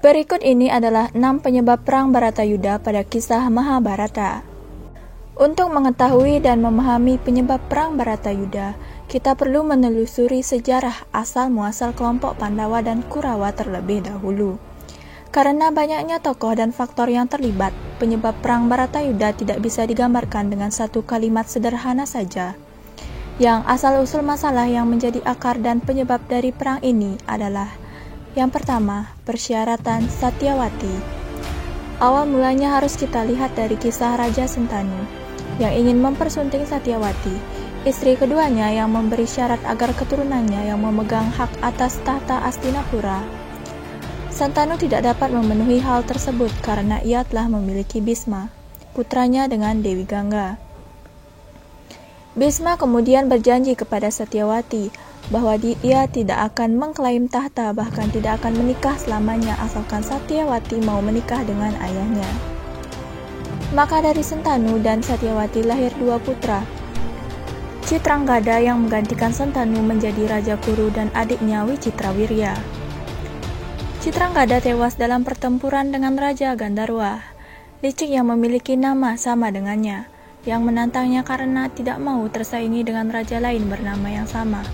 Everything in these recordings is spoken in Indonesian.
Berikut ini adalah 6 penyebab perang Baratayuda pada kisah Mahabharata. Untuk mengetahui dan memahami penyebab perang Baratayuda, kita perlu menelusuri sejarah asal-muasal kelompok Pandawa dan Kurawa terlebih dahulu. Karena banyaknya tokoh dan faktor yang terlibat, penyebab perang Baratayuda tidak bisa digambarkan dengan satu kalimat sederhana saja. Yang asal-usul masalah yang menjadi akar dan penyebab dari perang ini adalah: yang pertama, persyaratan Satyawati. Awal mulanya harus kita lihat dari kisah Raja Sentanu yang ingin mempersunting Satyawati, istri keduanya, yang memberi syarat agar keturunannya yang memegang hak atas tahta Astinapura. Sentanu tidak dapat memenuhi hal tersebut karena ia telah memiliki Bisma, putranya, dengan Dewi Gangga. Bisma kemudian berjanji kepada Satyawati bahwa dia tidak akan mengklaim tahta, bahkan tidak akan menikah selamanya asalkan Satyawati mau menikah dengan ayahnya. Maka dari Sentanu dan Satyawati lahir 2 putra, Citranggada yang menggantikan Sentanu menjadi Raja Kuru dan adiknya Wicitrawirya. Citranggada tewas dalam pertempuran dengan Raja Gandharwa, licik yang memiliki nama sama dengannya, yang menantangnya karena tidak mau tersaingi dengan raja lain bernama yang sama.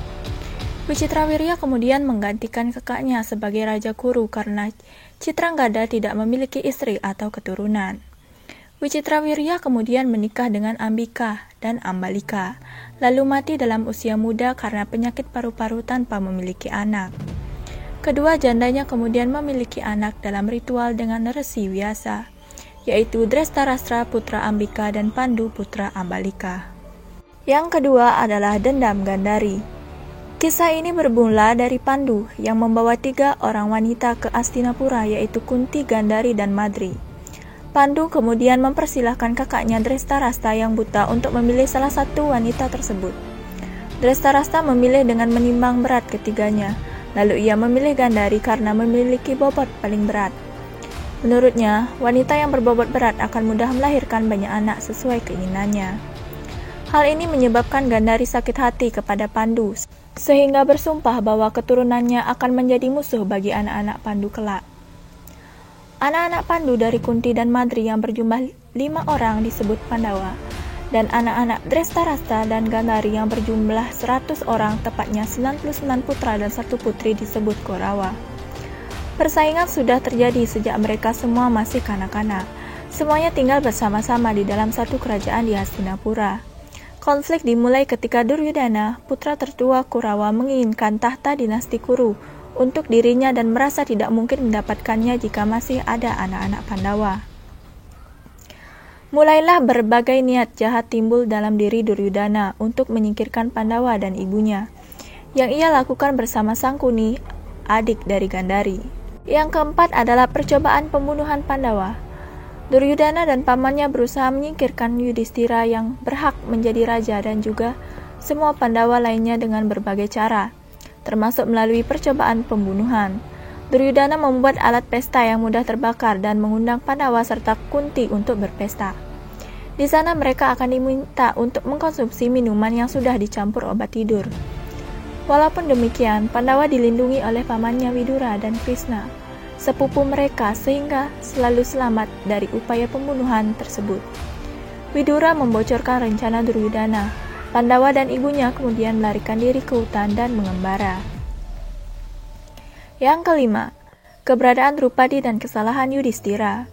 Wicitrawirya kemudian menggantikan kakaknya sebagai Raja Kuru karena Citranggada tidak memiliki istri atau keturunan. Wicitrawirya kemudian menikah dengan Ambika dan Ambalika, lalu mati dalam usia muda karena penyakit paru-paru tanpa memiliki anak. Kedua jandanya kemudian memiliki anak dalam ritual dengan Resi Vyasa, yaitu Drestarastra putra Ambika dan Pandu putra Ambalika. Yang kedua adalah dendam Gandhari. Kisah ini bermula dari Pandu yang membawa 3 orang wanita ke Astinapura, yaitu Kunti, Gandhari, dan Madri. Pandu kemudian mempersilahkan kakaknya Drestarasta yang buta untuk memilih salah satu wanita tersebut. Drestarasta memilih dengan menimbang berat ketiganya, lalu ia memilih Gandhari karena memiliki bobot paling berat. Menurutnya, wanita yang berbobot berat akan mudah melahirkan banyak anak sesuai keinginannya. Hal ini menyebabkan Gandhari sakit hati kepada Pandu, sehingga bersumpah bahwa keturunannya akan menjadi musuh bagi anak-anak Pandu kelak. Anak-anak Pandu dari Kunti dan Madri yang berjumlah 5 orang disebut Pandawa, dan anak-anak Drestarasta dan Gandhari yang berjumlah 100 orang, tepatnya 99 putra dan 1 putri, disebut Korawa. Persaingan sudah terjadi sejak mereka semua masih kanak-kanak. Semuanya tinggal bersama-sama di dalam satu kerajaan di Hastinapura. Konflik dimulai ketika Duryudana, putra tertua Kurawa, menginginkan tahta dinasti Kuru untuk dirinya dan merasa tidak mungkin mendapatkannya jika masih ada anak-anak Pandawa. Mulailah berbagai niat jahat timbul dalam diri Duryudana untuk menyingkirkan Pandawa dan ibunya, yang ia lakukan bersama Sangkuni, adik dari Gandhari. Yang keempat adalah percobaan pembunuhan Pandawa. Duryudana dan pamannya berusaha menyingkirkan Yudhistira yang berhak menjadi raja dan juga semua Pandawa lainnya dengan berbagai cara, termasuk melalui percobaan pembunuhan. Duryudana membuat alat pesta yang mudah terbakar dan mengundang Pandawa serta Kunti untuk berpesta. Di sana mereka akan diminta untuk mengkonsumsi minuman yang sudah dicampur obat tidur. Walaupun demikian, Pandawa dilindungi oleh pamannya Widura dan Krishna, sepupu mereka, sehingga selalu selamat dari upaya pembunuhan tersebut. Widura membocorkan rencana Duryudana. Pandawa dan ibunya kemudian melarikan diri ke hutan dan mengembara. Yang kelima, keberadaan Drupadi dan kesalahan Yudhistira.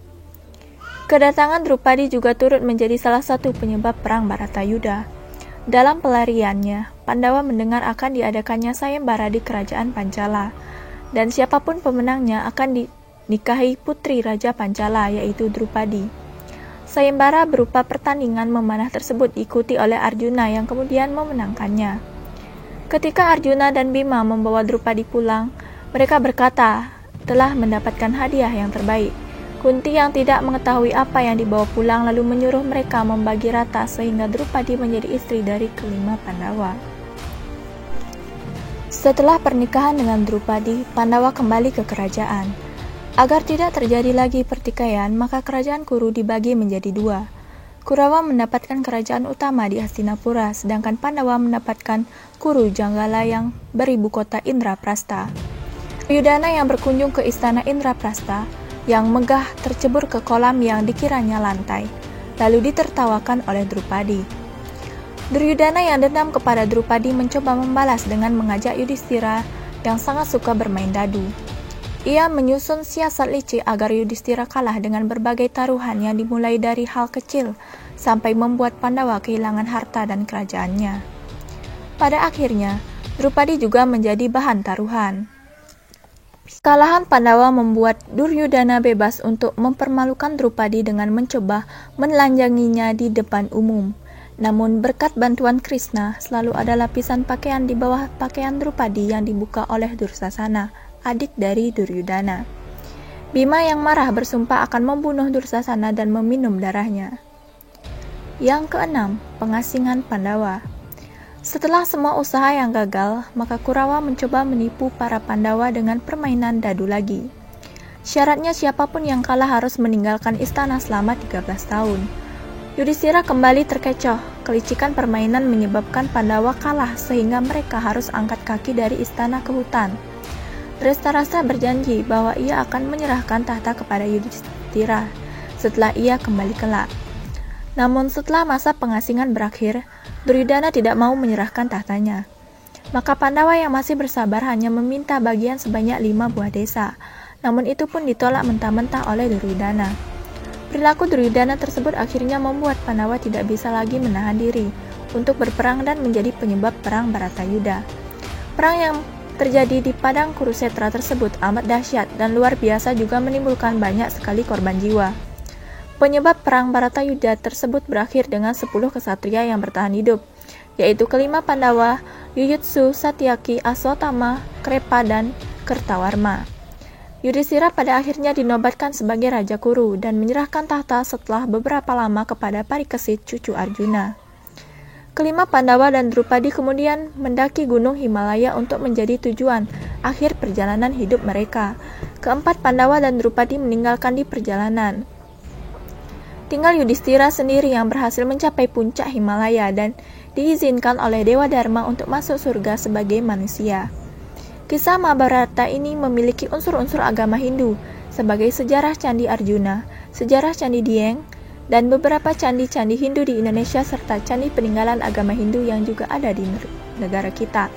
Kedatangan Drupadi juga turut menjadi salah satu penyebab perang Baratayuda. Dalam pelariannya, Pandawa mendengar akan diadakannya sayembara di kerajaan Pancala, dan siapapun pemenangnya akan dinikahi putri Raja Pancala, yaitu Drupadi. Sayembara berupa pertandingan memanah tersebut diikuti oleh Arjuna yang kemudian memenangkannya. Ketika Arjuna dan Bima membawa Drupadi pulang, mereka berkata telah mendapatkan hadiah yang terbaik. Kunti yang tidak mengetahui apa yang dibawa pulang lalu menyuruh mereka membagi rata sehingga Drupadi menjadi istri dari kelima Pandawa. Setelah pernikahan dengan Drupadi, Pandawa kembali ke kerajaan. Agar tidak terjadi lagi pertikaian, maka kerajaan Kuru dibagi menjadi 2. Kurawa mendapatkan kerajaan utama di Hastinapura, sedangkan Pandawa mendapatkan Kuru Janggala yang beribu kota Indraprastha. Duryudana yang berkunjung ke istana Indraprastha yang megah tercebur ke kolam yang dikiranya lantai, lalu ditertawakan oleh Drupadi. Duryudana yang dendam kepada Drupadi mencoba membalas dengan mengajak Yudhistira yang sangat suka bermain dadu. Ia menyusun siasat licik agar Yudhistira kalah dengan berbagai taruhan yang dimulai dari hal kecil sampai membuat Pandawa kehilangan harta dan kerajaannya. Pada akhirnya, Drupadi juga menjadi bahan taruhan. Kekalahan Pandawa membuat Duryudana bebas untuk mempermalukan Drupadi dengan mencoba menelanjanginya di depan umum. Namun berkat bantuan Krishna, selalu ada lapisan pakaian di bawah pakaian Drupadi yang dibuka oleh Dursasana, adik dari Duryudana. Bima yang marah bersumpah akan membunuh Dursasana dan meminum darahnya. Yang keenam, pengasingan Pandawa. Setelah semua usaha yang gagal, maka Kurawa mencoba menipu para Pandawa dengan permainan dadu lagi. Syaratnya siapapun yang kalah harus meninggalkan istana selama 13 tahun. Yudhistira kembali terkecoh. Kelicikan permainan menyebabkan Pandawa kalah sehingga mereka harus angkat kaki dari istana ke hutan. Drestarasa berjanji bahwa ia akan menyerahkan tahta kepada Yudhistira setelah ia kembali kelak. Namun setelah masa pengasingan berakhir, Duryudana tidak mau menyerahkan tahtanya. Maka Pandawa yang masih bersabar hanya meminta bagian sebanyak 5 buah desa. Namun itu pun ditolak mentah-mentah oleh Duryudana. Perilaku Duryudana tersebut akhirnya membuat Pandawa tidak bisa lagi menahan diri untuk berperang dan menjadi penyebab perang Bharatayuddha. Perang yang terjadi di padang Kurusetra tersebut amat dahsyat dan luar biasa juga menimbulkan banyak sekali korban jiwa. Penyebab perang Bharatayuddha tersebut berakhir dengan 10 kesatria yang bertahan hidup, yaitu kelima Pandawa, Yuyutsu, Satyaki, Aswatthama, Krepa, dan Kertawarma. Yudhistira pada akhirnya dinobatkan sebagai Raja Kuru dan menyerahkan tahta setelah beberapa lama kepada Parikesit, cucu Arjuna. Kelima Pandawa dan Drupadi kemudian mendaki gunung Himalaya untuk menjadi tujuan akhir perjalanan hidup mereka. Keempat Pandawa dan Drupadi meninggalkan di perjalanan. Tinggal Yudhistira sendiri yang berhasil mencapai puncak Himalaya dan diizinkan oleh Dewa Dharma untuk masuk surga sebagai manusia. Kisah Mahabharata ini memiliki unsur-unsur agama Hindu sebagai sejarah Candi Arjuna, sejarah Candi Dieng, dan beberapa candi-candi Hindu di Indonesia serta candi peninggalan agama Hindu yang juga ada di negara kita.